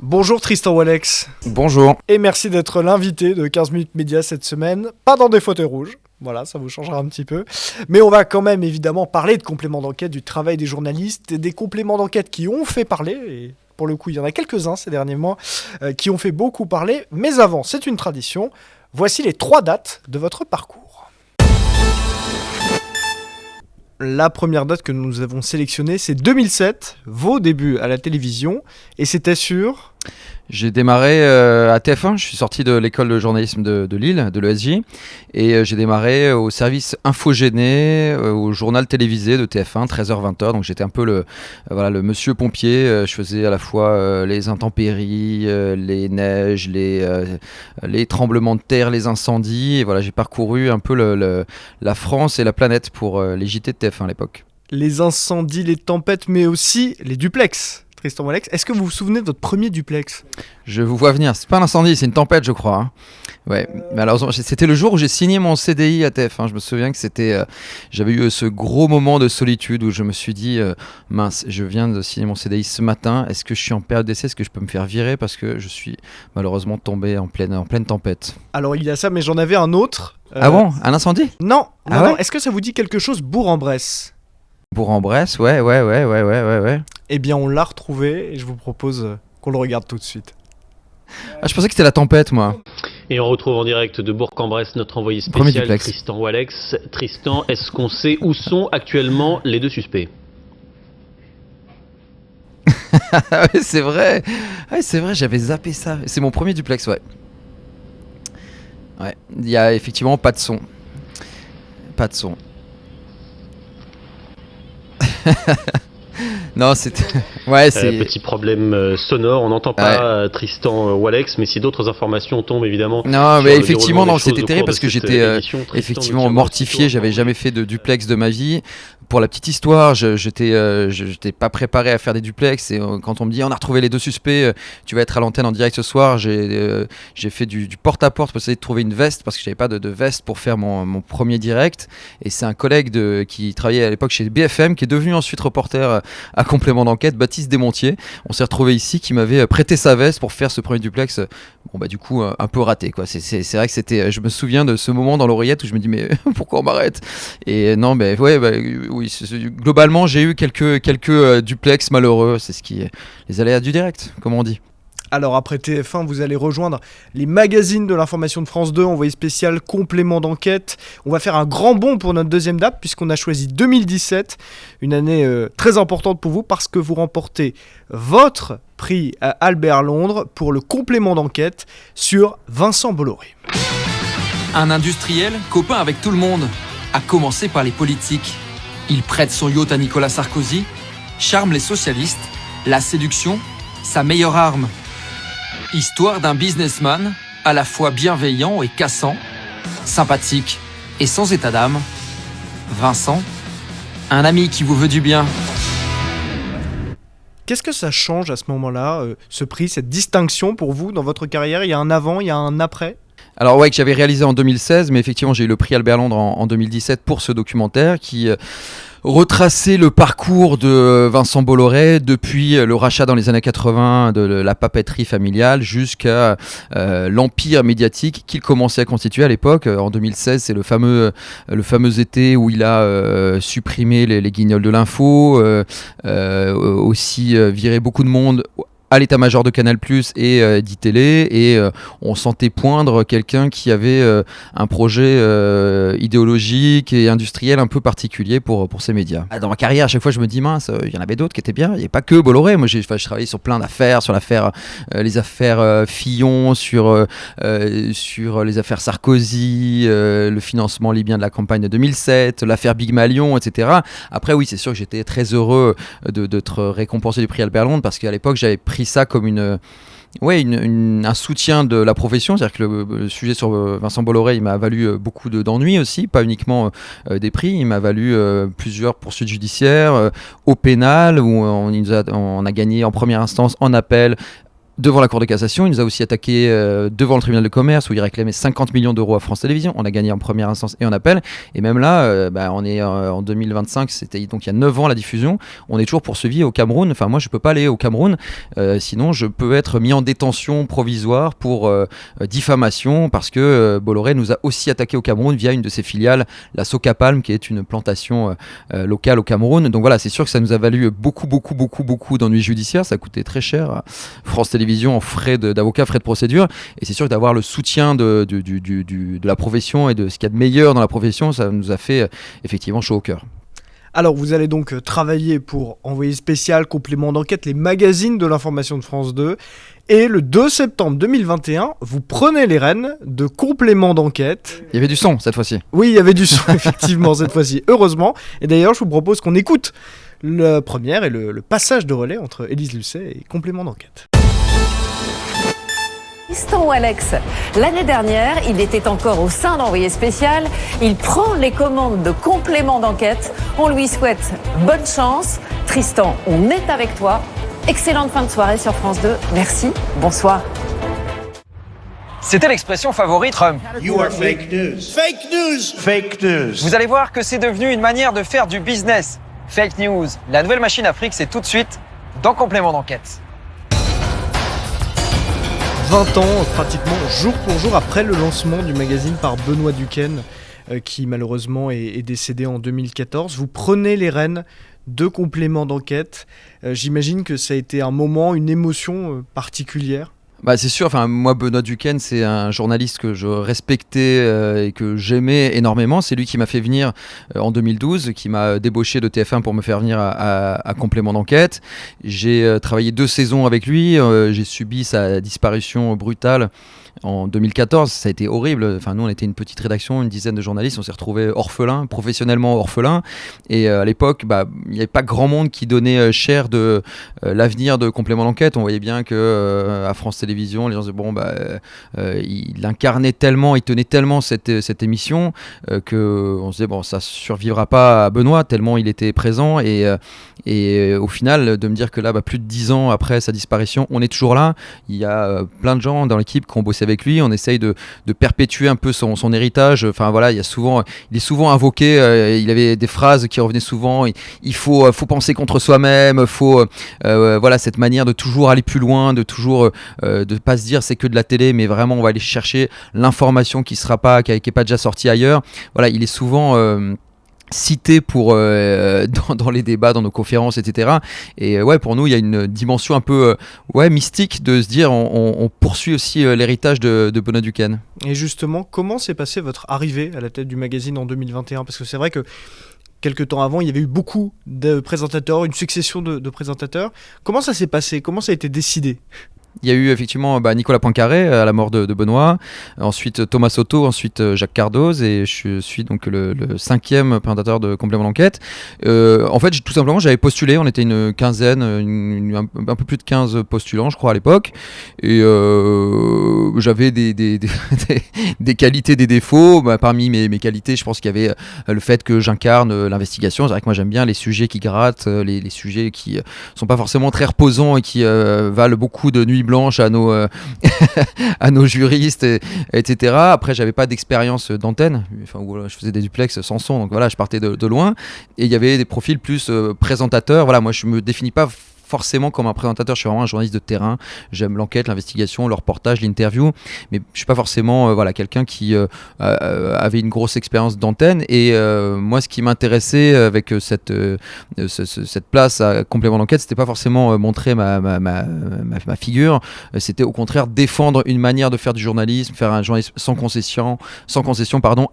Bonjour Tristan Walex. Bonjour. Et merci d'être l'invité de 15 minutes média cette semaine. Pas dans des fauteuils rouges, voilà, ça vous changera un petit peu. Mais on va quand même évidemment parler de compléments d'enquête, du travail des journalistes, et des compléments d'enquête qui ont fait parler. Et pour le coup, il y en a quelques-uns ces derniers mois qui ont fait beaucoup parler. Mais avant, c'est une tradition. Voici les 3 dates de votre parcours. La première date que nous avons sélectionnée, c'est 2007, vos débuts à la télévision. Et c'était sur... J'ai démarré à TF1, je suis sorti de l'école de journalisme de Lille, de l'ESJ, et j'ai démarré au service infogéné, au journal télévisé de TF1, 13h-20h, donc j'étais un peu le monsieur pompier, je faisais à la fois les intempéries, les neiges, les tremblements de terre, les incendies, et voilà, j'ai parcouru un peu la France et la planète pour les JT de TF1 à l'époque. Les incendies, les tempêtes, mais aussi les duplex. Tristan Walex, est-ce que vous vous souvenez de votre premier duplex ? Je vous vois venir, c'est pas un incendie, c'est une tempête je crois. Hein. Ouais, mais alors c'était le jour où j'ai signé mon CDI à TF1. Je me souviens que j'avais eu ce gros moment de solitude où je me suis dit mince, je viens de signer mon CDI ce matin, est-ce que je suis en période d'essai, est-ce que je peux me faire virer parce que je suis malheureusement tombé en pleine tempête. Alors il y a ça, mais j'en avais un autre. Ah bon, un incendie ? Non, Ah ouais ? Est-ce que ça vous dit quelque chose, Bourg-en-Bresse ? Bourg-en-Bresse, ouais. Eh bien, on l'a retrouvé et je vous propose qu'on le regarde tout de suite. Ah, je pensais que c'était la tempête, moi. Et on retrouve en direct de Bourg-en-Bresse notre envoyé Premier spécial duplex. Tristan Walex. Tristan, est-ce qu'on sait où sont actuellement les 2 suspects ? Ouais, c'est vrai, j'avais zappé ça. C'est mon premier duplex, ouais. Ouais, il y a effectivement pas de son. Non, c'est... Ouais, c'est... Petit problème sonore, on n'entend pas Tristan Walex, mais si d'autres informations tombent évidemment... Non, mais effectivement, non, c'était terrible parce que j'étais effectivement mortifié, j'avais jamais fait de duplex de ma vie. Pour la petite histoire, j'étais pas préparé à faire des duplex et quand on me dit on a retrouvé les 2 suspects, tu vas être à l'antenne en direct ce soir, j'ai fait du porte-à-porte pour essayer de trouver une veste parce que j'avais pas de veste pour faire mon premier direct, et c'est un collègue qui travaillait à l'époque chez BFM qui est devenu ensuite reporter à complément d'enquête, Baptiste Desmontiers. On s'est retrouvé ici, qui m'avait prêté sa veste pour faire ce premier duplex. Bon bah du coup un peu raté quoi. C'est vrai que c'était, je me souviens de ce moment dans l'oreillette où je me dis mais pourquoi on m'arrête ? Et non mais ouais oui, globalement j'ai eu quelques duplex malheureux, c'est les aléas du direct comme on dit. Alors après TF1, vous allez rejoindre les magazines de l'information de France 2, envoyé spécial complément d'enquête. On va faire un grand bond pour notre deuxième date puisqu'on a choisi 2017, une année très importante pour vous parce que vous remportez votre prix à Albert Londres pour le complément d'enquête sur Vincent Bolloré. Un industriel, copain avec tout le monde, à commencer par les politiques. Il prête son yacht à Nicolas Sarkozy, charme les socialistes, la séduction, sa meilleure arme. Histoire d'un businessman à la fois bienveillant et cassant, sympathique et sans état d'âme. Vincent, un ami qui vous veut du bien. Qu'est-ce que ça change à ce moment-là, ce prix, cette distinction pour vous dans votre carrière ? Il y a un avant, il y a un après ? Alors ouais, que j'avais réalisé en 2016, mais effectivement j'ai eu le prix Albert Londres en 2017 pour ce documentaire qui retraçait le parcours de Vincent Bolloré depuis le rachat dans les années 80 de la papeterie familiale jusqu'à l'empire médiatique qu'il commençait à constituer à l'époque. En 2016, c'est le fameux été où il a supprimé les guignols de l'info, aussi viré beaucoup de monde à l'état-major de Canal+ et d'ITélé, et on sentait poindre quelqu'un qui avait un projet idéologique et industriel un peu particulier pour ces médias. Dans ma carrière, à chaque fois, je me dis mince, il y en avait d'autres qui étaient bien, il n'y avait pas que Bolloré. Moi, je travaillais sur plein d'affaires, sur les affaires Fillon, sur les affaires Sarkozy, le financement libyen de la campagne de 2007, l'affaire Big Malion, etc. Après, oui, c'est sûr que j'étais très heureux d'être récompensé du prix Albert Londres parce qu'à l'époque, j'avais pris ça comme un soutien de la profession, c'est-à-dire que le sujet sur Vincent Bolloré, il m'a valu beaucoup d'ennuis aussi, pas uniquement des prix, il m'a valu plusieurs poursuites judiciaires au pénal où on a gagné en première instance, en appel, devant la Cour de cassation. Il nous a aussi attaqué devant le tribunal de commerce où il réclamait 50 millions d'euros à France Télévisions. On a gagné en première instance et en appel. Et même là, on est en 2025, c'était donc il y a 9 ans la diffusion. On est toujours poursuivi au Cameroun. Enfin, moi, je ne peux pas aller au Cameroun. Sinon, je peux être mis en détention provisoire pour diffamation parce que Bolloré nous a aussi attaqué au Cameroun via une de ses filiales, la Socapalm, qui est une plantation locale au Cameroun. Donc voilà, c'est sûr que ça nous a valu beaucoup d'ennuis judiciaires. Ça a coûté très cher à France Télévisions en frais d'avocat, frais de procédure. Et c'est sûr que d'avoir le soutien de la profession et de ce qu'il y a de meilleur dans la profession, ça nous a fait effectivement chaud au cœur. Alors, vous allez donc travailler pour Envoyé spécial, Complément d'enquête, les magazines de l'information de France 2. Et le 2 septembre 2021, vous prenez les rênes de Complément d'enquête. Il y avait du son cette fois-ci. Oui, il y avait du son, effectivement, cette fois-ci. Heureusement. Et d'ailleurs, je vous propose qu'on écoute la première et le passage de relais entre Élise Lucet et Complément d'enquête. Tristan Walex, l'année dernière, il était encore au sein d'Envoyé spécial. Il prend les commandes de Complément d'enquête. On lui souhaite bonne chance. Tristan, on est avec toi. Excellente fin de soirée sur France 2. Merci, bonsoir. C'était l'expression favorite Trump. You are fake news. Fake news. Fake news. Vous allez voir que c'est devenu une manière de faire du business. Fake news. La nouvelle machine à fric, c'est tout de suite dans Complément d'enquête. 20 ans, pratiquement jour pour jour après le lancement du magazine par Benoît Duquesne, qui malheureusement est décédé en 2014. Vous prenez les rênes de Complément d'enquête. J'imagine que ça a été un moment, une émotion particulière. Bah c'est sûr, enfin moi Benoît Duquesne c'est un journaliste que je respectais et que j'aimais énormément. C'est lui qui m'a fait venir en 2012, qui m'a débauché de TF1 pour me faire venir à Complément d'enquête. J'ai travaillé 2 saisons avec lui, j'ai subi sa disparition brutale en 2014, ça a été horrible. Enfin, nous, on était une petite rédaction, une dizaine de journalistes, on s'est retrouvés orphelins, professionnellement orphelins. Et à l'époque, il n'y avait pas grand monde qui donnait cher de l'avenir de Complément d'enquête. On voyait bien que à France Télévisions, les gens disaient il incarnait tellement, il tenait tellement cette émission qu'on se disait ça survivra pas à Benoît tellement il était présent. Et au final, de me dire que là, plus de 10 ans après sa disparition, on est toujours là. Il y a plein de gens dans l'équipe qui ont bossé avec lui. On essaye de perpétuer un peu son héritage. Enfin voilà, il est souvent invoqué. Il avait des phrases qui revenaient souvent. Il faut penser contre soi-même. Cette manière de toujours aller plus loin, de toujours de pas se dire c'est que de la télé, mais vraiment on va aller chercher l'information qui est pas déjà sortie ailleurs. Voilà, il est souvent cité pour dans les débats, dans nos conférences, etc. Et pour nous, il y a une dimension un peu mystique de se dire on poursuit aussi l'héritage de Benoît Duquesne. Et justement, comment s'est passée votre arrivée à la tête du magazine en 2021 ? Parce que c'est vrai que quelques temps avant, il y avait eu beaucoup de présentateurs, une succession de présentateurs. Comment ça s'est passé ? Comment ça a été décidé ? Il y a eu effectivement Nicolas Poincaré à la mort de Benoît, ensuite Thomas Soto, ensuite Jacques Cardoz, et je suis donc le 5e présentateur de Complément d'enquête. En fait, tout simplement, j'avais postulé, on était une quinzaine, un peu plus de 15 postulants, je crois, à l'époque, et j'avais des qualités, des défauts. Parmi mes qualités, je pense qu'il y avait le fait que j'incarne l'investigation. C'est vrai que moi, j'aime bien les sujets qui grattent, les sujets qui sont pas forcément très reposants et qui valent beaucoup de nuits blanches à nos à nos juristes, etc. Après, j'avais pas d'expérience d'antenne, je faisais des duplex sans son, donc voilà, je partais de loin. Et il y avait des profils plus présentateurs. Voilà, moi je me définis pas forcément comme un présentateur, je suis vraiment un journaliste de terrain. J'aime l'enquête, l'investigation, le reportage, l'interview, mais je suis pas forcément quelqu'un qui avait une grosse expérience d'antenne. Et moi, ce qui m'intéressait avec cette place à Complément d'enquête, c'était pas forcément montrer ma figure, c'était au contraire défendre une manière de faire du journalisme, faire un journalisme sans concession,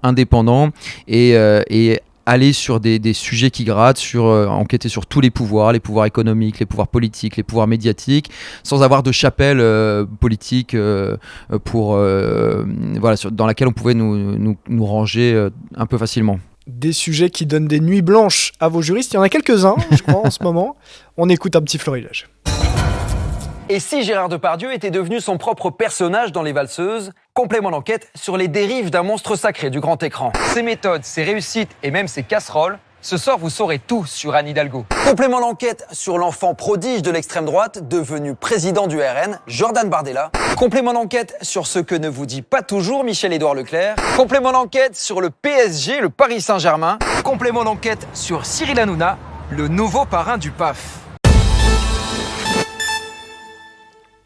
indépendant, et aller sur des sujets qui grattent, enquêter sur tous les pouvoirs économiques, les pouvoirs politiques, les pouvoirs médiatiques, sans avoir de chapelle politique dans laquelle on pouvait nous ranger un peu facilement. Des sujets qui donnent des nuits blanches à vos juristes, il y en a quelques-uns, je crois, en ce moment. On écoute un petit florilège. Et si Gérard Depardieu était devenu son propre personnage dans Les Valseuses ? Complément d'enquête sur les dérives d'un monstre sacré du grand écran. Ses méthodes, ses réussites et même ses casseroles, Ce soir, vous saurez tout sur Anne Hidalgo. Complément d'enquête sur l'enfant prodige de l'extrême droite, devenu président du RN, Jordan Bardella. Complément d'enquête sur ce que ne vous dit pas toujours Michel-Édouard Leclerc. Complément d'enquête sur le PSG, le Paris Saint-Germain. Complément d'enquête sur Cyril Hanouna, le nouveau parrain du PAF.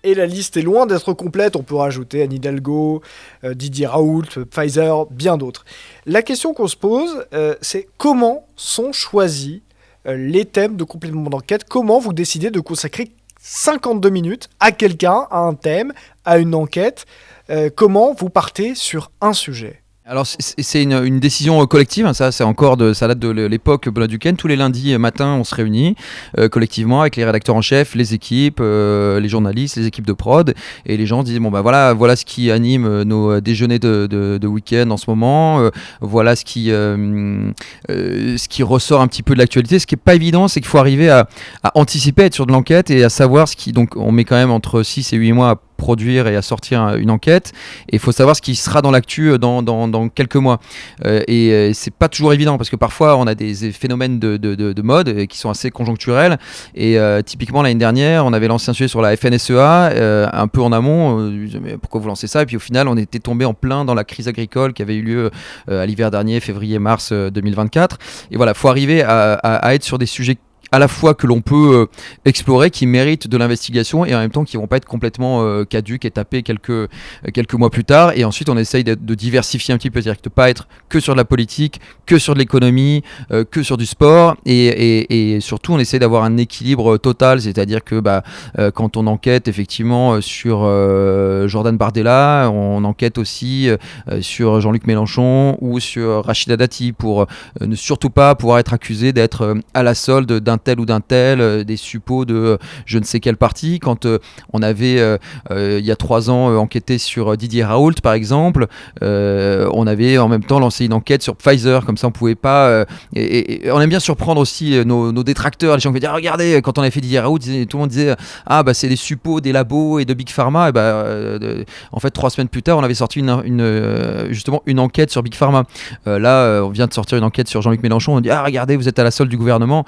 Et la liste est loin d'être complète, on peut rajouter Anne Hidalgo, Didier Raoult, Pfizer, bien d'autres. La question qu'on se pose, c'est comment sont choisis les thèmes de complément d'enquête. Comment vous décidez de consacrer 52 minutes à quelqu'un, à un thème, à une enquête. Comment vous partez sur un sujet ? Alors c'est une décision collective, ça c'est encore ça date de l'époque Benoît Duquesne. Tous les lundis matin on se réunit collectivement avec les rédacteurs en chef, les équipes, les journalistes, les équipes de prod, et les gens disent bon bah voilà ce qui anime nos déjeuners de week-end en ce moment, voilà ce qui ressort un petit peu de l'actualité. Ce qui est pas évident, c'est qu'il faut arriver à anticiper, à être sur de l'enquête et à savoir donc on met quand même entre 6 et 8 mois à produire et à sortir une enquête, et il faut savoir ce qui sera dans l'actu dans quelques mois, et c'est pas toujours évident parce que parfois on a des phénomènes de mode qui sont assez conjoncturels, et typiquement l'année dernière on avait lancé un sujet sur la FNSEA un peu en amont, mais pourquoi vous lancez ça, et puis au final on était tombé en plein dans la crise agricole qui avait eu lieu à l'hiver dernier, février-mars 2024, et voilà, faut arriver à être sur des sujets à la fois que l'on peut explorer, qui méritent de l'investigation, et en même temps qui vont pas être complètement caduques et tapés quelques mois plus tard. Et ensuite on essaye de diversifier un petit peu, c'est-à-dire de pas être que sur de la politique, que sur de l'économie, que sur du sport, et surtout on essaye d'avoir un équilibre total, c'est-à-dire que quand on enquête effectivement sur Jordan Bardella, on enquête aussi sur Jean-Luc Mélenchon ou sur Rachida Dati, pour ne surtout pas pouvoir être accusé d'être à la solde d'un tel ou d'un tel, des suppôts de je ne sais quel parti. Quand on avait il y a 3 ans enquêté sur Didier Raoult par exemple, on avait en même temps lancé une enquête sur Pfizer, comme ça on pouvait pas et on aime bien surprendre aussi nos détracteurs, les gens qui vont dire regardez, quand on avait fait Didier Raoult, tout le monde disait c'est des suppôts des labos et de Big Pharma, et en fait 3 semaines plus tard on avait sorti justement une enquête sur Big Pharma. Là on vient de sortir une enquête sur Jean-Luc Mélenchon, on dit regardez, vous êtes à la solde du gouvernement.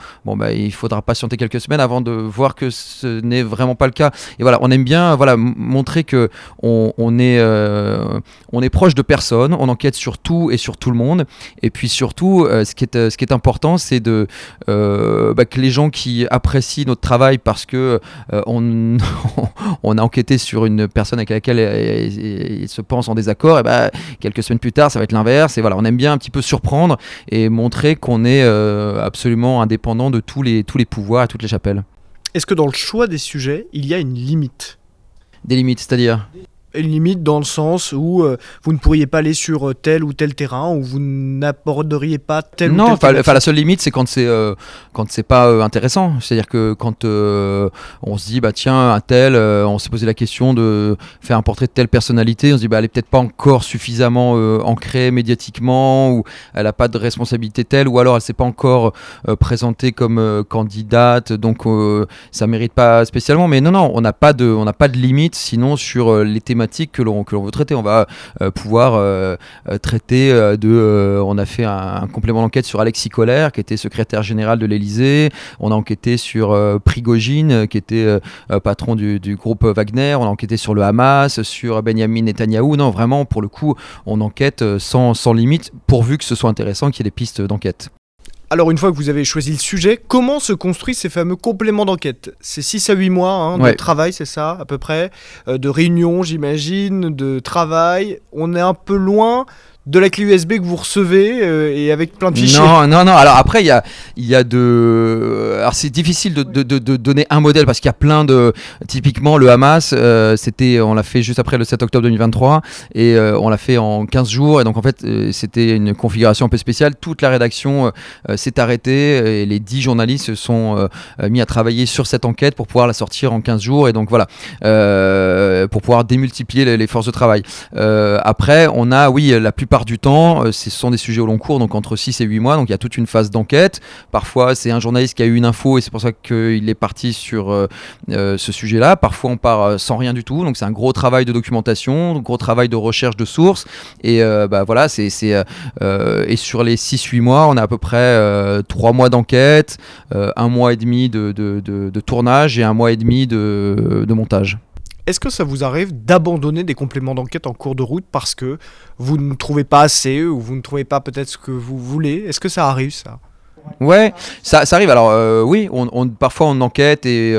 Il faudra patienter quelques semaines avant de voir que ce n'est vraiment pas le cas. Et voilà, on aime bien montrer que on est proche de personne, on enquête sur tout et sur tout le monde. Et puis surtout, ce qui est important, c'est que les gens qui apprécient notre travail parce que on a enquêté sur une personne avec laquelle ils se pensent en désaccord, et quelques semaines plus tard, ça va être l'inverse. Et voilà, on aime bien un petit peu surprendre et montrer qu'on est absolument indépendant de tous les pouvoirs et toutes les chapelles. Est-ce que dans le choix des sujets, il y a une limite ? Des limites, c'est-à-dire ? Une limite dans le sens où vous ne pourriez pas aller sur tel ou tel terrain, ou vous n'aborderiez pas tel ou tel terrain. Non, la seule limite c'est quand c'est pas intéressant. C'est-à-dire que quand on se dit tiens, un tel, on s'est posé la question de faire un portrait de telle personnalité, on se dit elle est peut-être pas encore suffisamment ancrée médiatiquement, ou elle a pas de responsabilité telle, ou alors elle s'est pas encore présentée comme candidate, donc ça mérite pas spécialement. Mais non, on n'a pas de limite, sinon sur les thématiques que l'on veut traiter. On va pouvoir traiter on a fait un complément d'enquête sur Alexis Kohler, qui était secrétaire général de l'Élysée. On a enquêté sur Prigojine, qui était patron du groupe Wagner. On a enquêté sur le Hamas, sur Benyamin Netanyahou. Non, vraiment, pour le coup, on enquête sans limite, pourvu que ce soit intéressant, qu'il y ait des pistes d'enquête. Alors une fois que vous avez choisi le sujet, comment se construisent ces fameux compléments d'enquête ? C'est 6 à 8 mois de travail, c'est ça à peu près, de réunions j'imagine, de travail. On est un peu loin de la clé USB que vous recevez et avec plein de fichiers. Non. Alors après, il y a alors c'est difficile de donner un modèle parce qu'il y a plein de. Typiquement, le Hamas, on l'a fait juste après le 7 octobre 2023 et on l'a fait en 15 jours. Et donc en fait, c'était une configuration un peu spéciale. Toute la rédaction s'est arrêtée et les 10 journalistes se sont mis à travailler sur cette enquête pour pouvoir la sortir en 15 jours. Et donc voilà. pour pouvoir démultiplier les forces de travail. Après, on a, la plupart du temps, ce sont des sujets au long cours, donc entre 6 et 8 mois, donc il y a toute une phase d'enquête. Parfois, c'est un journaliste qui a eu une info et c'est pour ça qu'il est parti sur ce sujet-là. Parfois, on part sans rien du tout, donc c'est un gros travail de documentation, un gros travail de recherche de sources. Et et sur les 6-8 mois, on a à peu près 3 mois d'enquête, 1 mois et demi de tournage et 1 mois et demi de montage. Est-ce que ça vous arrive d'abandonner des compléments d'enquête en cours de route parce que vous ne trouvez pas assez ou vous ne trouvez pas peut-être ce que vous voulez ? Est-ce que ça arrive, ça ? Ouais, ça arrive. Alors oui, parfois on enquête et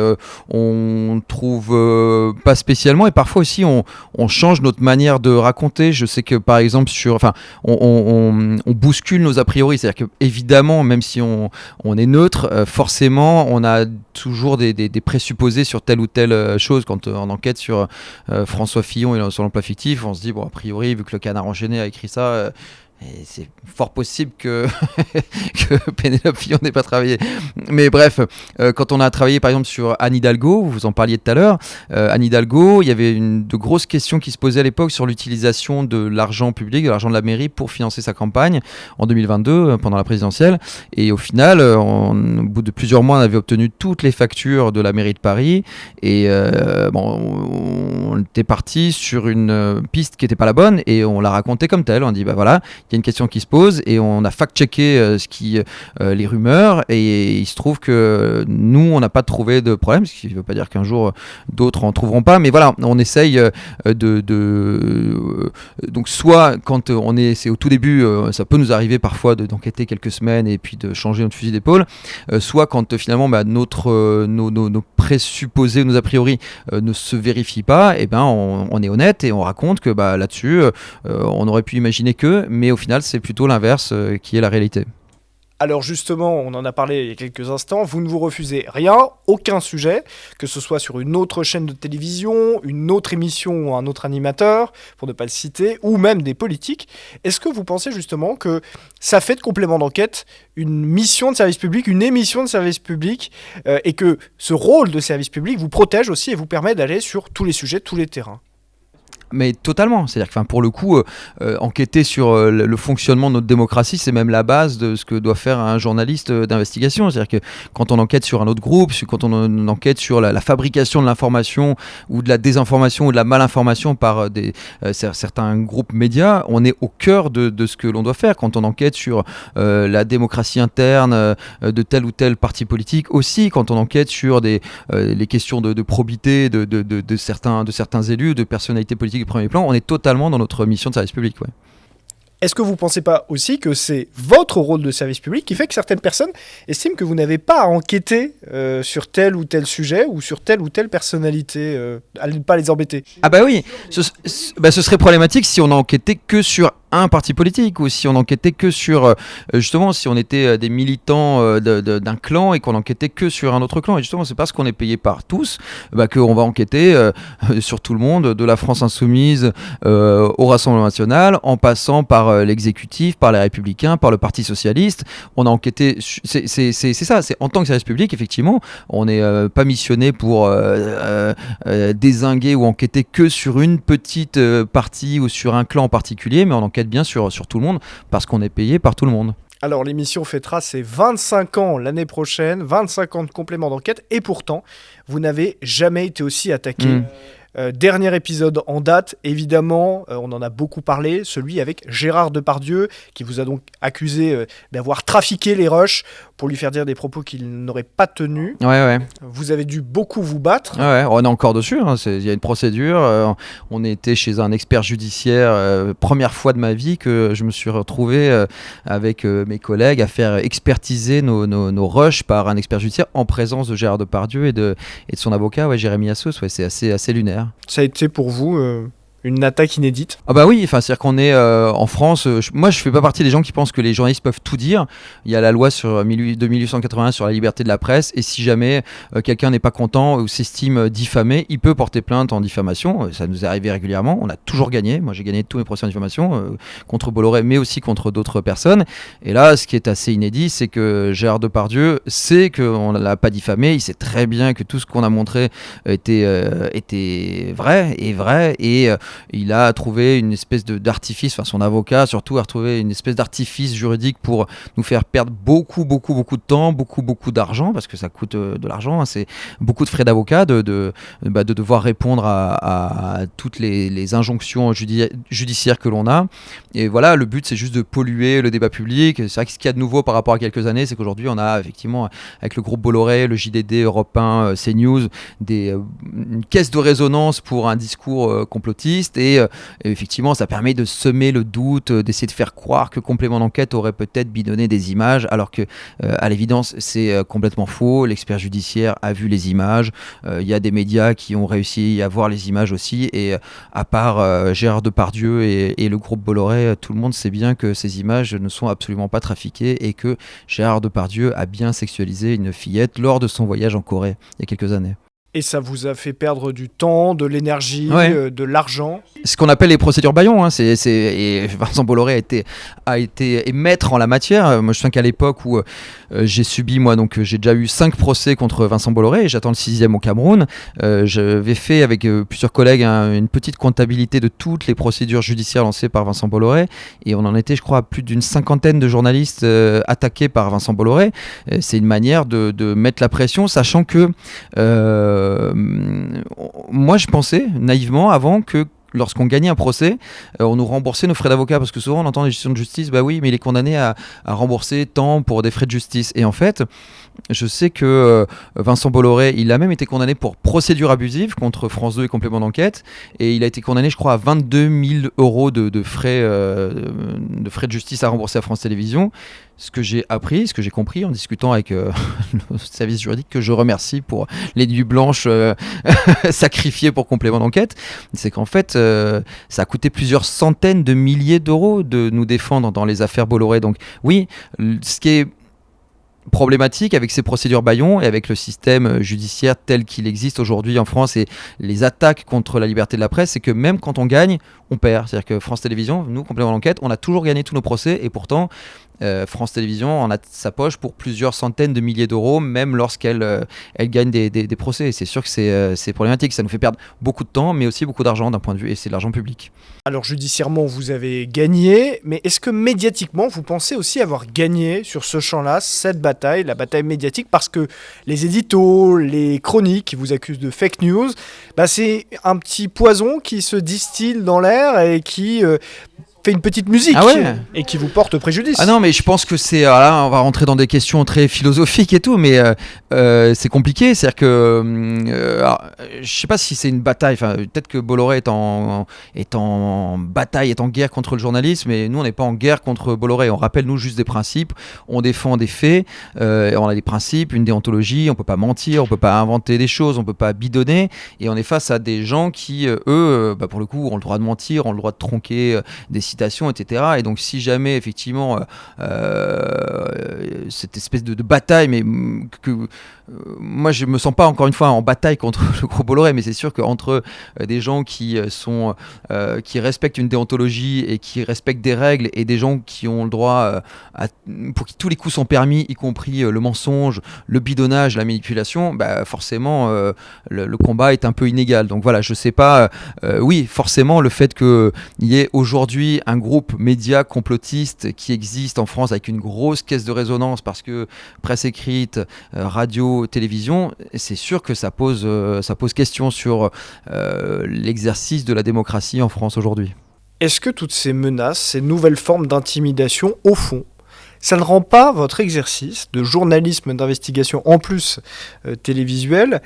on trouve pas spécialement, et parfois aussi on change notre manière de raconter. Je sais que par exemple on bouscule nos a priori, c'est-à-dire que évidemment, même si on est neutre, forcément on a toujours des présupposés sur telle ou telle chose. Quand on enquête sur François Fillon et sur l'emploi fictif, on se dit bon, a priori, vu que le Canard enchaîné a écrit ça. Et c'est fort possible que Pénélope Fillon n'ait pas travaillé. Mais bref, quand on a travaillé par exemple sur Anne Hidalgo, vous en parliez tout à l'heure, Anne Hidalgo, il y avait de grosses questions qui se posaient à l'époque sur l'utilisation de l'argent public, de l'argent de la mairie pour financer sa campagne en 2022, pendant la présidentielle. Et au final, au bout de plusieurs mois, on avait obtenu toutes les factures de la mairie de Paris. Et on était parti sur une piste qui n'était pas la bonne et on l'a racontée comme telle. On a dit, bah voilà, il y a une question qui se pose et on a fact-checké les rumeurs, et il se trouve que nous on n'a pas trouvé de problème, ce qui ne veut pas dire qu'un jour d'autres en trouveront pas, mais voilà, on essaye donc soit quand c'est au tout début, ça peut nous arriver parfois d'enquêter quelques semaines et puis de changer notre fusil d'épaule, soit quand finalement nos présupposés, nos a priori ne se vérifient pas, et ben on est honnête et on raconte que là-dessus on aurait pu imaginer que, mais au final c'est plutôt l'inverse qui est la réalité. Alors justement, on en a parlé il y a quelques instants, vous ne vous refusez rien, aucun sujet, que ce soit sur une autre chaîne de télévision, une autre émission ou un autre animateur, pour ne pas le citer, ou même des politiques. Est-ce que vous pensez justement que ça fait de complément d'enquête une mission de service public, une émission de service public, et que ce rôle de service public vous protège aussi et vous permet d'aller sur tous les sujets, tous les terrains ? Mais totalement, c'est-à-dire que pour le coup, enquêter sur le fonctionnement de notre démocratie, c'est même la base de ce que doit faire un journaliste d'investigation. C'est-à-dire que quand on enquête sur un autre groupe, quand on enquête sur la fabrication de l'information ou de la désinformation ou de la malinformation par certains groupes médias, on est au cœur de ce que l'on doit faire. Quand on enquête sur la démocratie interne de tel ou tel parti politique, aussi quand on enquête sur les questions de probité de certains élus, de personnalités politiques premier plan, on est totalement dans notre mission de service public. Ouais. Est-ce que vous ne pensez pas aussi que c'est votre rôle de service public qui fait que certaines personnes estiment que vous n'avez pas à enquêter sur tel ou tel sujet ou sur telle ou telle personnalité, à ne pas les embêter ? Ah bah oui, ce serait problématique si on n'enquêtait que sur un parti politique, ou si on enquêtait que sur justement, si on était des militants d'un clan et qu'on enquêtait que sur un autre clan. Et justement, c'est parce qu'on est payé par tous qu'on va enquêter sur tout le monde, de la France insoumise au Rassemblement national, en passant par l'exécutif, par les Républicains, par le Parti socialiste. On a enquêté, c'est ça, c'est en tant que service public, effectivement, on n'est pas missionné pour dézinguer ou enquêter que sur une petite partie ou sur un clan en particulier, mais on enquête bien sur tout le monde parce qu'on est payé par tout le monde. Alors l'émission fêtera ses 25 ans l'année prochaine, 25 ans de complément d'enquête, et pourtant, vous n'avez jamais été aussi attaqué. Dernier épisode en date, évidemment, on en a beaucoup parlé, celui avec Gérard Depardieu, qui vous a donc accusé d'avoir trafiqué les rushs pour lui faire dire des propos qu'il n'aurait pas tenus. Ouais. Vous avez dû beaucoup vous battre. Ouais, on est encore dessus, il y a une procédure. On était chez un expert judiciaire, première fois de ma vie que je me suis retrouvé avec mes collègues à faire expertiser nos rushs par un expert judiciaire en présence de Gérard Depardieu et de son avocat, Jérémy Assos. Ouais, c'est assez lunaire. Ça a été pour vous Une attaque inédite. Ah bah oui, enfin c'est-à-dire qu'on est en France. Moi, je fais pas partie des gens qui pensent que les journalistes peuvent tout dire. Il y a la loi de 1880 sur la liberté de la presse, et si jamais quelqu'un n'est pas content ou s'estime diffamé, il peut porter plainte en diffamation. Ça nous est arrivé régulièrement. On a toujours gagné. Moi, j'ai gagné tous mes procès en diffamation contre Bolloré, mais aussi contre d'autres personnes. Et là, ce qui est assez inédit, c'est que Gérard Depardieu sait qu'on ne l'a pas diffamé. Il sait très bien que tout ce qu'on a montré était vrai, et il a trouvé une espèce d'artifice, enfin son avocat surtout a trouvé une espèce d'artifice juridique pour nous faire perdre beaucoup de temps, beaucoup d'argent, parce que ça coûte de l'argent, hein. C'est beaucoup de frais d'avocat, de devoir répondre à toutes les injonctions judiciaires que l'on a. Et voilà, le but c'est juste de polluer le débat public. C'est vrai que ce qu'il y a de nouveau par rapport à quelques années, c'est qu'aujourd'hui on a effectivement avec le groupe Bolloré, le JDD, Europe 1, CNews, une caisse de résonance pour un discours complotiste, et effectivement ça permet de semer le doute, d'essayer de faire croire que Complément d'enquête aurait peut-être bidonné des images, alors que à l'évidence c'est complètement faux. L'expert judiciaire a vu les images, il y a des médias qui ont réussi à voir les images aussi, et à part Gérard Depardieu et le groupe Bolloré, tout le monde sait bien que ces images ne sont absolument pas trafiquées, et que Gérard Depardieu a bien sexualisé une fillette lors de son voyage en Corée il y a quelques années. Et ça vous a fait perdre du temps, de l'énergie, de l'argent. Ce qu'on appelle les procédures bâillons, hein, et Vincent Bolloré a été maître en la matière. Moi, je sais qu'à l'époque où j'ai subi, j'ai déjà eu 5 procès contre Vincent Bolloré, et j'attends le 6e au Cameroun. J'avais fait avec plusieurs collègues une petite comptabilité de toutes les procédures judiciaires lancées par Vincent Bolloré, et on en était, je crois, à plus d'une 50aine de journalistes attaqués par Vincent Bolloré. C'est une manière de mettre la pression, sachant que moi je pensais naïvement avant que lorsqu'on gagnait un procès, on nous remboursait nos frais d'avocat, parce que souvent on entend les décisions de justice, bah oui, mais il est condamné à rembourser tant pour des frais de justice. Et en fait, je sais que Vincent Bolloré, il a même été condamné pour procédure abusive contre France 2 et Complément d'enquête, et il a été condamné, je crois, à 22 000 euros de frais de justice à rembourser à France Télévisions. Ce que j'ai appris, ce que j'ai compris en discutant avec le service juridique, que je remercie pour les nuits blanches sacrifiées pour Complément d'enquête, c'est qu'en fait, ça a coûté plusieurs centaines de milliers d'euros de nous défendre dans les affaires Bolloré. Donc oui, ce qui est problématique avec ces procédures bâillons et avec le système judiciaire tel qu'il existe aujourd'hui en France et les attaques contre la liberté de la presse, c'est que même quand on gagne, on perd. C'est-à-dire que France Télévisions, nous, Complément d'enquête, on a toujours gagné tous nos procès, et pourtant France Télévisions en a sa poche pour plusieurs centaines de milliers d'euros, même lorsqu'elle elle gagne des procès. Et c'est sûr que c'est problématique. Ça nous fait perdre beaucoup de temps, mais aussi beaucoup d'argent d'un point de vue, et c'est de l'argent public. Alors judiciairement, vous avez gagné, mais est-ce que médiatiquement, vous pensez aussi avoir gagné sur ce champ-là, cette bataille, la bataille médiatique, parce que les éditos, les chroniques qui vous accusent de fake news, c'est un petit poison qui se distille dans l'air et qui fait une petite musique et qui vous porte préjudice. Ah non, mais je pense que c'est... Là, on va rentrer dans des questions très philosophiques et tout, mais c'est compliqué. C'est-à-dire que... je sais pas si c'est une bataille. Enfin, peut-être que Bolloré est en bataille, est en guerre contre le journalisme, mais nous, on n'est pas en guerre contre Bolloré. On rappelle, nous, juste des principes. On défend des faits. On a des principes, une déontologie. On peut pas mentir, on peut pas inventer des choses, on peut pas bidonner. Et on est face à des gens qui, eux, pour le coup, ont le droit de mentir, ont le droit de tronquer des citations, etc. Et donc si jamais effectivement cette espèce de bataille, mais que moi je me sens pas encore une fois en bataille contre le groupe Bolloré, mais c'est sûr qu'entre des gens qui respectent une déontologie et qui respectent des règles, et des gens qui ont le droit pour qui tous les coups sont permis, y compris le mensonge, le bidonnage, la manipulation, forcément le combat est un peu inégal. Donc voilà, je sais pas, oui, forcément le fait qu'il y ait aujourd'hui un groupe média complotiste qui existe en France avec une grosse caisse de résonance, parce que presse écrite, radio, télévision, c'est sûr que ça pose question sur l'exercice de la démocratie en France aujourd'hui. Est-ce que toutes ces menaces, ces nouvelles formes d'intimidation, au fond, ça ne rend pas votre exercice de journalisme d'investigation, en plus télévisuel,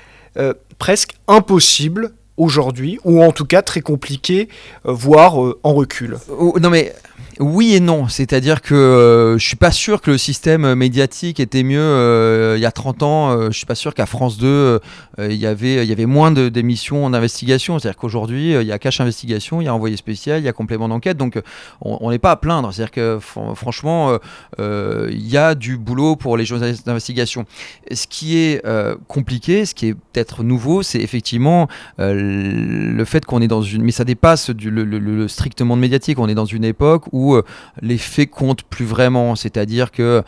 presque impossible aujourd'hui, ou en tout cas très compliqué, voire en recul? Non mais Oui et non, c'est-à-dire que je suis pas sûr que le système médiatique était mieux il y a 30 ans. Je suis pas sûr qu'à France 2 il y avait moins d'émissions d'investigation. C'est-à-dire qu'aujourd'hui il y a Cache Investigation, il y a Envoyé spécial, il y a Complément d'enquête. Donc on n'est pas à plaindre. C'est-à-dire que franchement il y a du boulot pour les journalistes d'investigation. Ce qui est compliqué, ce qui est peut-être nouveau, c'est effectivement le fait qu'on est dans une... Mais ça dépasse le strictement médiatique. On est dans une époque où les faits comptent plus vraiment. C'est-à-dire que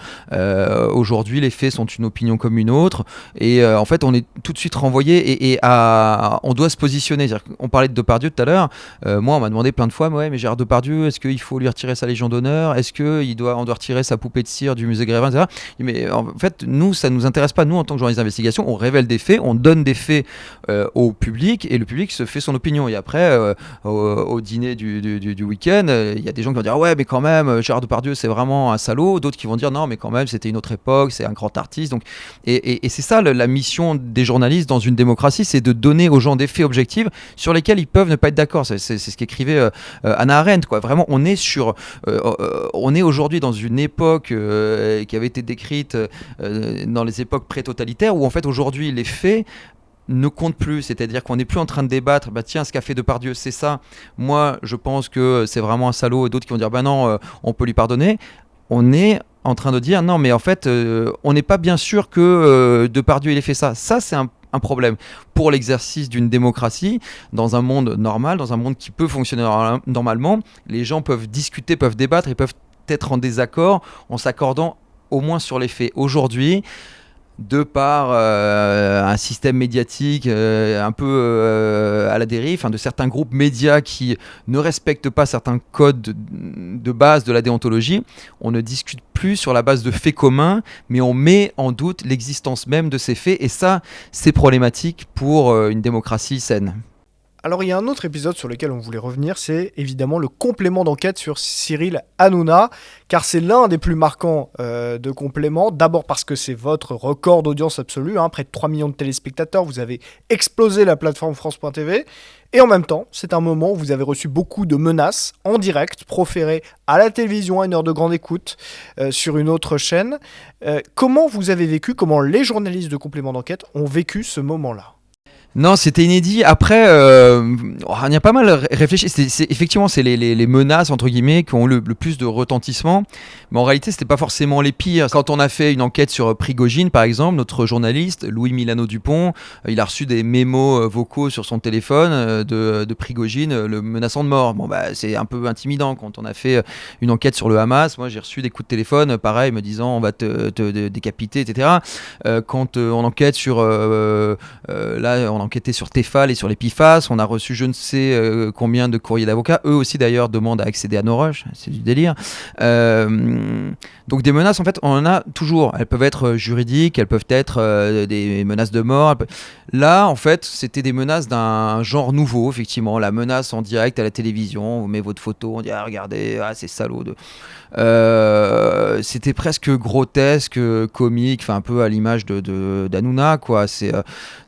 aujourd'hui, les faits sont une opinion comme une autre. Et en fait, on est tout de suite renvoyé et on doit se positionner. On parlait de Depardieu tout à l'heure. Moi, on m'a demandé plein de fois, mais Gérard Depardieu, est-ce qu'il faut lui retirer sa Légion d'honneur? Est-ce qu'on doit retirer sa poupée de cire du musée Grévin, etc. Mais en fait, nous, ça ne nous intéresse pas. Nous, en tant que journalistes d'investigation, on révèle des faits, on donne des faits au public et le public se fait son opinion. Et après, au dîner du week-end, il y a des gens qui vont dire ouais, mais quand même, Gérard Depardieu, c'est vraiment un salaud. D'autres qui vont dire non, mais quand même, c'était une autre époque, c'est un grand artiste. Donc, et c'est ça la mission des journalistes dans une démocratie, c'est de donner aux gens des faits objectifs sur lesquels ils peuvent ne pas être d'accord. C'est ce qu'écrivait Hannah Arendt, quoi. Vraiment, on est aujourd'hui dans une époque qui avait été décrite dans les époques pré-totalitaires où en fait aujourd'hui les faits ne compte plus, c'est-à-dire qu'on n'est plus en train de débattre, tiens, ce qu'a fait Depardieu, c'est ça, moi je pense que c'est vraiment un salaud, et d'autres qui vont dire non, on peut lui pardonner. On est en train de dire non, mais en fait on n'est pas bien sûr que Depardieu il ait fait ça. Ça c'est un problème pour l'exercice d'une démocratie dans un monde normal, dans un monde qui peut fonctionner normalement. Les gens peuvent discuter, peuvent débattre et peuvent être en désaccord en s'accordant au moins sur les faits. Aujourd'hui, de par un système médiatique un peu à la dérive, de certains groupes médias qui ne respectent pas certains codes de base de la déontologie, on ne discute plus sur la base de faits communs, mais on met en doute l'existence même de ces faits, et ça, c'est problématique pour une démocratie saine. Alors il y a un autre épisode sur lequel on voulait revenir, c'est évidemment le complément d'enquête sur Cyril Hanouna, car c'est l'un des plus marquants de complément, d'abord parce que c'est votre record d'audience absolue, près de 3 millions de téléspectateurs, vous avez explosé la plateforme France.tv, et en même temps, c'est un moment où vous avez reçu beaucoup de menaces en direct, proférées à la télévision à une heure de grande écoute sur une autre chaîne. Comment vous avez vécu, comment les journalistes de complément d'enquête ont vécu ce moment-là ? Non, c'était inédit. Après, on y a pas mal réfléchi. Effectivement, c'est les menaces, entre guillemets, qui ont le plus de retentissement. Mais en réalité, c'était pas forcément les pires. Quand on a fait une enquête sur Prigojine, par exemple, notre journaliste, Louis Milano-Dupont, il a reçu des mémos vocaux sur son téléphone de Prigojine le menaçant de mort. C'est un peu intimidant quand on a fait une enquête sur le Hamas. Moi, j'ai reçu des coups de téléphone, pareil, me disant on va te décapiter, etc. Quand on enquête sur... là, on enquêté sur Tefal et sur les PFAS, on a reçu je ne sais combien de courriers d'avocats, eux aussi d'ailleurs demandent à accéder à nos rushs, c'est du délire. Donc des menaces, en fait, on en a toujours. Elles peuvent être juridiques, elles peuvent être des menaces de mort. Là, en fait, c'était des menaces d'un genre nouveau, effectivement. La menace en direct à la télévision, on met votre photo, on dit regardez, c'est salaud. C'était presque grotesque, comique, un peu à l'image d'Hanouna, quoi.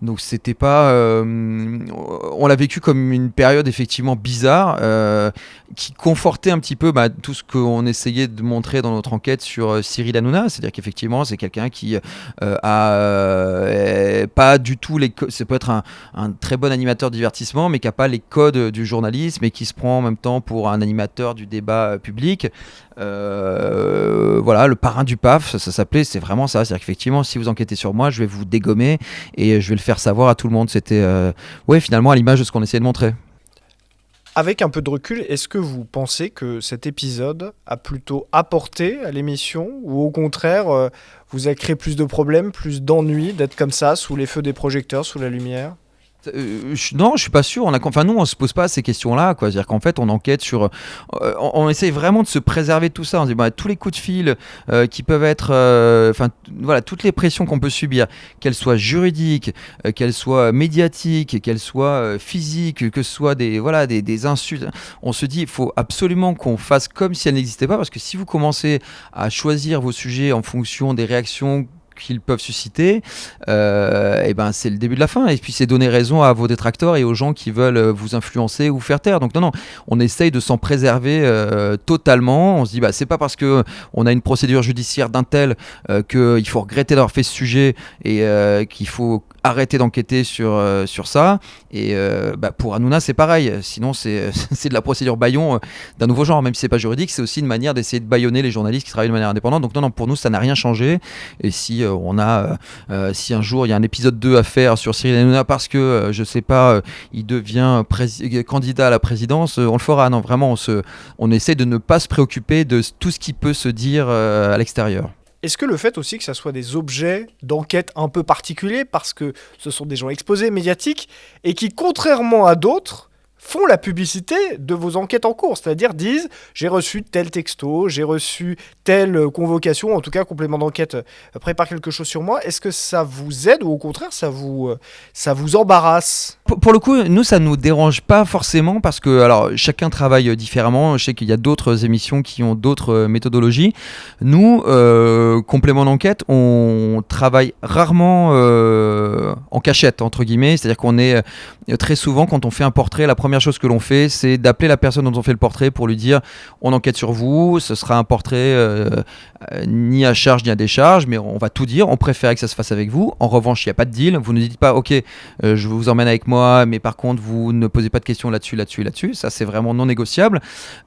Donc c'était pas... on l'a vécu comme une période effectivement bizarre qui confortait un petit peu tout ce qu'on essayait de montrer dans notre enquête sur Cyril Hanouna, c'est-à-dire qu'effectivement c'est quelqu'un qui a pas du tout ça peut être un très bon animateur de divertissement, mais qui n'a pas les codes du journalisme et qui se prend en même temps pour un animateur du débat public. Voilà, le parrain du PAF, ça s'appelait, c'est vraiment ça, c'est-à-dire qu'effectivement si vous enquêtez sur moi, je vais vous dégommer et je vais le faire savoir à tout le monde. C'était finalement à l'image de ce qu'on essayait de montrer. Avec un peu de recul, est-ce que vous pensez que cet épisode a plutôt apporté à l'émission ou au contraire vous a créé plus de problèmes, plus d'ennuis d'être comme ça sous les feux des projecteurs, sous la lumière ? Non, je suis pas sûr. Nous, on se pose pas ces questions-là, quoi. C'est-à-dire qu'en fait, on enquête sur. On essaye vraiment de se préserver de tout ça. On se dit, tous les coups de fil qui peuvent être, toutes les pressions qu'on peut subir, qu'elles soient juridiques, qu'elles soient médiatiques, qu'elles soient physiques, que ce soit des insultes. On se dit, il faut absolument qu'on fasse comme si elles n'existaient pas, parce que si vous commencez à choisir vos sujets en fonction des réactions qu'ils peuvent susciter, et ben c'est le début de la fin. Et puis c'est donner raison à vos détracteurs et aux gens qui veulent vous influencer ou faire taire. Donc non, on essaye de s'en préserver totalement. On se dit c'est pas parce que on a une procédure judiciaire d'un tel qu'il faut regretter d'avoir fait ce sujet et qu'il faut arrêter d'enquêter sur ça. Et pour Hanouna c'est pareil, sinon c'est de la procédure bâillon d'un nouveau genre, même si c'est pas juridique, c'est aussi une manière d'essayer de bâillonner les journalistes qui travaillent de manière indépendante. Donc non, pour nous ça n'a rien changé. Et si si un jour il y a un épisode 2 à faire sur Cyril Hanouna parce que je sais pas, il devient candidat à la présidence, on le fera. Non, vraiment on essaie de ne pas se préoccuper de tout ce qui peut se dire à l'extérieur. Est-ce que le fait aussi que ça soit des objets d'enquête un peu particuliers, parce que ce sont des gens exposés, médiatiques, et qui, contrairement à d'autres, font la publicité de vos enquêtes en cours, c'est-à-dire disent « j'ai reçu tel texto, j'ai reçu telle convocation, en tout cas complément d'enquête prépare quelque chose sur moi », est-ce que ça vous aide ou au contraire ça vous embarrasse ? Pour le coup, nous, ça nous dérange pas forcément parce que alors, chacun travaille différemment. Je sais qu'il y a d'autres émissions qui ont d'autres méthodologies. Nous, complément d'enquête, on travaille rarement en cachette, entre guillemets. C'est-à-dire qu'on est très souvent, quand on fait un portrait, la première chose que l'on fait, c'est d'appeler la personne dont on fait le portrait pour lui dire on enquête sur vous, ce sera un portrait ni à charge ni à décharge, mais on va tout dire. On préfère que ça se fasse avec vous. En revanche, il n'y a pas de deal. Vous ne dites pas ok, je vous emmène avec moi, mais par contre vous ne posez pas de questions là-dessus. Ça c'est vraiment non négociable.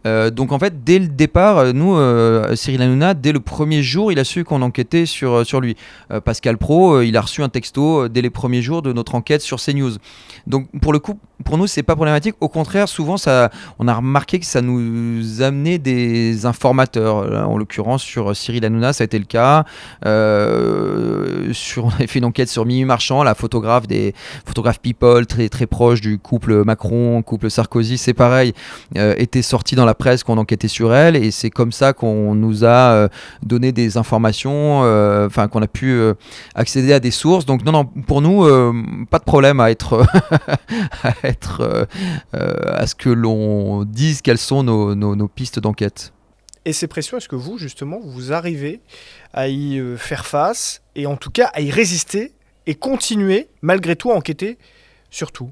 Donc en fait, dès le départ, nous, Cyril Hanouna, dès le premier jour, il a su qu'on enquêtait sur lui. Pascal Praud, il a reçu un texto dès les premiers jours de notre enquête sur CNews. Donc pour le coup, pour nous, c'est pas problématique. Au contraire, souvent, on a remarqué que ça nous amenait des informateurs. En l'occurrence, sur Cyril Hanouna, ça a été le cas. On avait fait une enquête sur Mimi Marchand, la photographe People, très, très proche du couple Macron, couple Sarkozy, c'est pareil, était sortie dans la presse qu'on enquêtait sur elle. Et c'est comme ça qu'on nous a donné des informations, qu'on a pu accéder à des sources. Donc non, pour nous, pas de problème à être... à ce que l'on dise quelles sont nos pistes d'enquête. Et ces pressions, est-ce que vous, justement, vous arrivez à y faire face et en tout cas à y résister et continuer, malgré tout, à enquêter sur tout ?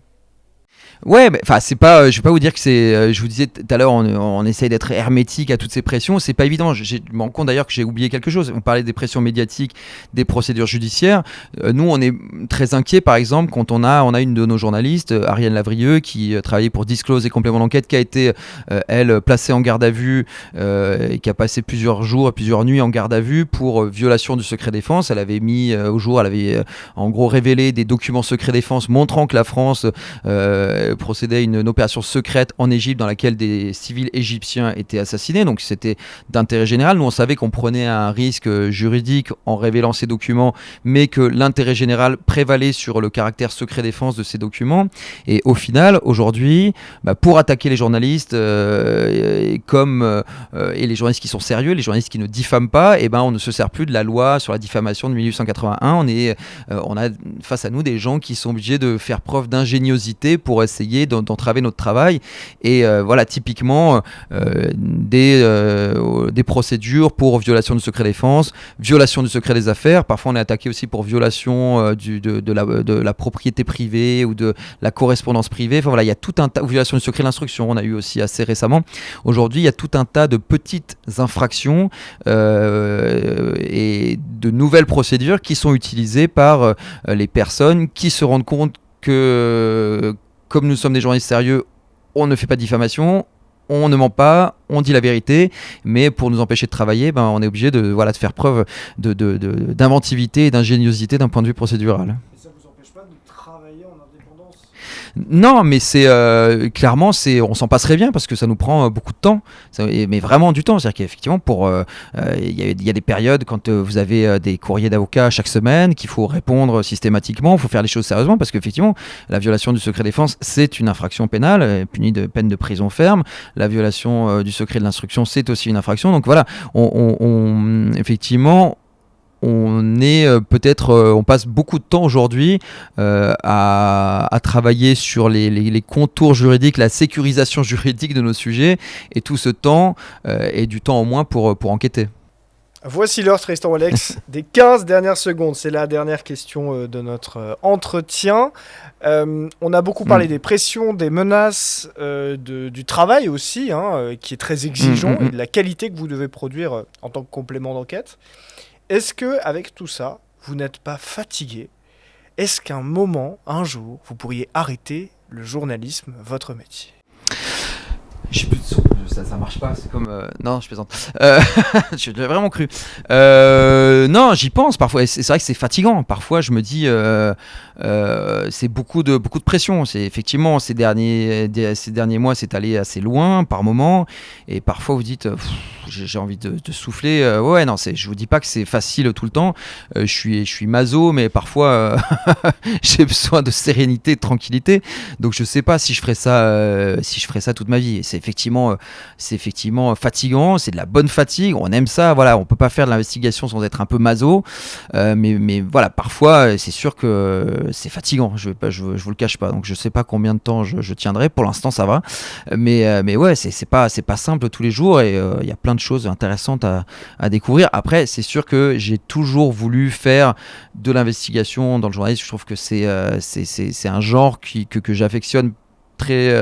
Ouais, c'est pas. Je vais pas vous dire que c'est. Je vous disais tout à l'heure, on essaye d'être hermétique à toutes ces pressions. C'est pas évident. Je me rends compte d'ailleurs que j'ai oublié quelque chose. On parlait des pressions médiatiques, des procédures judiciaires. Nous, on est très inquiets, par exemple, quand on a une de nos journalistes, Ariane Lavrieux, qui travaillait pour Disclose et complément d'enquête, qui a été elle placée en garde à vue et qui a passé plusieurs jours et plusieurs nuits en garde à vue pour violation du secret défense. Elle avait mis au jour, elle avait en gros révélé des documents secret défense montrant que la France procédait à une opération secrète en Égypte dans laquelle des civils égyptiens étaient assassinés. Donc c'était d'intérêt général. Nous, on savait qu'on prenait un risque juridique en révélant ces documents, mais que l'intérêt général prévalait sur le caractère secret défense de ces documents. Et au final, aujourd'hui, pour attaquer les journalistes et les journalistes qui sont sérieux, les journalistes qui ne diffament pas, on ne se sert plus de la loi sur la diffamation de 1881. On a face à nous des gens qui sont obligés de faire preuve d'ingéniosité pour essayer d'entraver notre travail. Et typiquement des procédures pour violation du secret défense, violation du secret des affaires. Parfois on est attaqué aussi pour violation de la propriété privée ou de la correspondance privée. Il y a tout un tas, violation du secret de l'instruction, on a eu aussi assez récemment. Aujourd'hui, il y a tout un tas de petites infractions et de nouvelles procédures qui sont utilisées par les personnes qui se rendent compte que, comme nous sommes des journalistes sérieux, on ne fait pas de diffamation, on ne ment pas, on dit la vérité, mais pour nous empêcher de travailler, on est obligé de faire preuve d'inventivité et d'ingéniosité d'un point de vue procédural. Et ça vous empêche pas de travailler en indépendance ? Non, mais c'est clairement, on s'en passerait bien parce que ça nous prend beaucoup de temps, mais vraiment du temps. C'est-à-dire qu'effectivement, il y a des périodes quand vous avez des courriers d'avocats chaque semaine qu'il faut répondre systématiquement, il faut faire les choses sérieusement parce qu'effectivement, la violation du secret défense, c'est une infraction pénale punie de peine de prison ferme. La violation du secret de l'instruction, c'est aussi une infraction. Donc voilà, effectivement, on passe beaucoup de temps aujourd'hui à travailler sur les contours juridiques, la sécurisation juridique de nos sujets, et tout ce temps est du temps en moins pour enquêter. Voici l'heure, Tristan Walex, des 15 dernières secondes. C'est la dernière question de notre entretien. On a beaucoup parlé des pressions, des menaces, du travail aussi, qui est très exigeant, et de la qualité que vous devez produire en tant que complément d'enquête. Est-ce que, avec tout ça, vous n'êtes pas fatigué ? Est-ce qu'un moment, un jour, vous pourriez arrêter le journalisme, votre métier ? J'ai plus de son, ça marche pas, c'est comme... Non, je plaisante. Je l'ai vraiment cru. Non, j'y pense parfois, c'est vrai que c'est fatigant. Parfois, je me dis, c'est beaucoup de pression. C'est effectivement, ces derniers mois, c'est allé assez loin par moment. Et parfois, vous dites, j'ai envie de souffler. Ouais, non, je vous dis pas que c'est facile tout le temps. Je suis maso, mais parfois, j'ai besoin de sérénité, de tranquillité. Donc, je sais pas si je ferais ça toute ma vie. Et c'est effectivement fatigant, c'est de la bonne fatigue, on aime ça, voilà, on peut pas faire de l'investigation sans être un peu maso, mais voilà, parfois c'est sûr que c'est fatigant, je vous le cache pas, donc je sais pas combien de temps je tiendrai, pour l'instant ça va, mais ouais, c'est pas simple tous les jours, et il y a plein de choses intéressantes à découvrir. Après, c'est sûr que j'ai toujours voulu faire de l'investigation dans le journalisme, je trouve que c'est un genre que j'affectionne très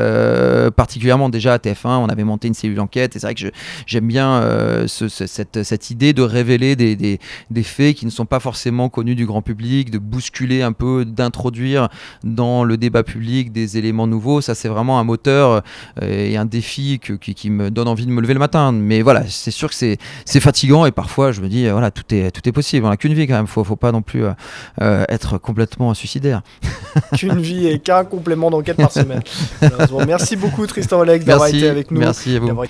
particulièrement. Déjà à TF1, on avait monté une cellule d'enquête, et c'est vrai que j'aime bien cette idée de révéler des faits qui ne sont pas forcément connus du grand public, de bousculer un peu, d'introduire dans le débat public des éléments nouveaux. Ça, c'est vraiment un moteur et un défi qui me donne envie de me lever le matin. Mais voilà, c'est sûr que c'est fatigant, et parfois je me dis voilà, tout est possible, on n'a qu'une vie quand même, faut pas non plus être complètement suicidaire. Qu'une vie et qu'un complément d'enquête par semaine. Merci beaucoup, Tristan Walex, d'avoir été avec nous. Merci à vous.